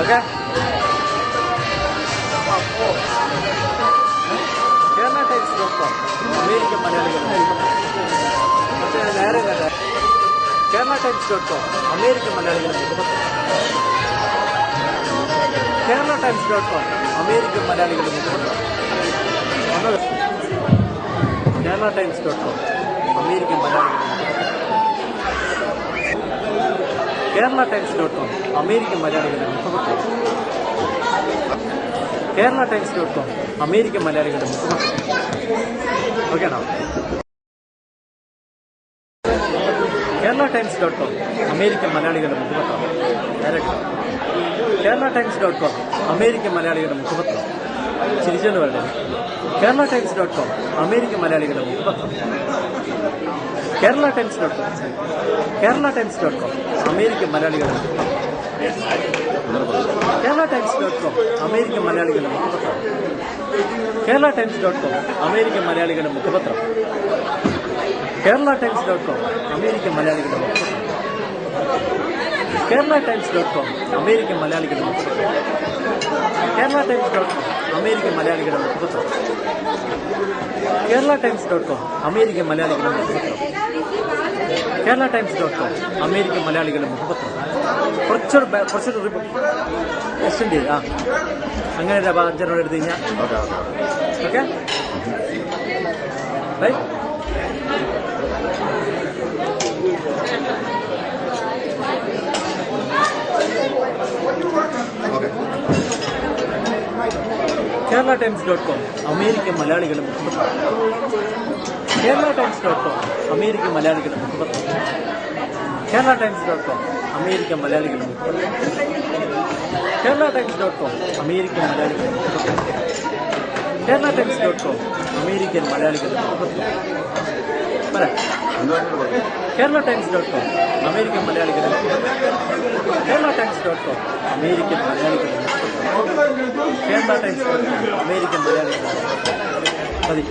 Okay. Kerala ടൈംസ്.com American മലയാളികൾ മറ്റേ നേരെ കണ്ട കേരള ടൈംസ്.com അമേരിക്കൻ മലയാളികളുടെ മുഖപത്രം. കേരള ടൈംസ്.com അമേരിക്കൻ മലയാളികളുടെ മുഖപത്രം. കേരള ടൈംസ്.com അമേരിക്കൻ മലയാളികളുടെ കേരള ടൈംസ്.com അമേരിക്കൻ മലയാളികളുടെ മുഖപത്രം. കേരള ടൈംസ്.com അമേരിക്കൻ മലയാളികളുടെ മുഖപത്രം. ഓക്കെയാണോ? കേരള ടൈംസ്.com അമേരിക്കൻ മലയാളികളുടെ മുഖപത്രം. ഡയറക്റ്റ് കേരള ടൈംസ്.com അമേരിക്കൻ മലയാളികളുടെ മുഖപത്രം. ചിരിച്ചെന്ന് പറയുന്നത് കേരള ടൈംസ്.com അമേരിക്കൻ മലയാളികളുടെ മുഖപത്രം. കേരള ടൈംസ്.com കേരള ടൈംസ്.com അമേരിക്കൻ മലയാളികളുടെ മുഖപത്രം. കേരള ടൈംസ്.com അമേരിക്കൻ മലയാളികളുടെ മുഖപത്രം. കേരള ടൈംസ്.com അമേരിക്കൻ മലയാളികളുടെ മുഖപത്രം. കേരള ടൈംസ്.com അമേരിക്കൻ മലയാളികളുടെ മുഖപത്രം. കേരള ടൈംസ്.com അമേരിക്കൻ മലയാളികളുടെ മുഖപത്രം. കേരള ടൈംസ്.com അമേരിക്കൻ മലയാളികളുടെ മുഖപത്രം. കേരള ടൈംസ്.com അമേരിക്കൻ മലയാളികളുടെ മുഖപത്രം. കേരള ടൈംസ്.com അമേരിക്കൻ മലയാളികളുടെ മുഖപത്രം. കുറച്ചൊരു എക്സ്റ്റെൻഡ് ചെയ്ത് അങ്ങനെ അഞ്ചെണ്ണം എടുത്തു കഴിഞ്ഞാൽ ഓക്കെ ബൈ. കേരള ടൈംസ്.com അമേരിക്കൻ മലയാളികളുടെ മുഖപത്രം. കേരള ടൈംസ്.com അമേരിക്കൻ മലയാളികളുടെ മുഖപത്രം. കേരള ടൈംസ്.com അമേരിക്കൻ മലയാളികളുടെ മുഖപത്രം. കേരള ടൈംസ്.com അമേരിക്കൻ മലയാളികളുടെ മുഖപത്രം. കേരള ടൈംസ്.com അമേരിക്കൻ മലയാളികളുടെ മുഖപത്രം. കേരള ടൈംസ്.com അമേരിക്കൻ മലയാളികളുടെ മുഖപത്രം. കേരള ടൈംസ്.com അമേരിക്കൻ മലയാളികളുടെ മുഖപത്രം. കേരള ടൈംസ്.com അമേരിക്കൻ മലയാളികളുടെ മതി.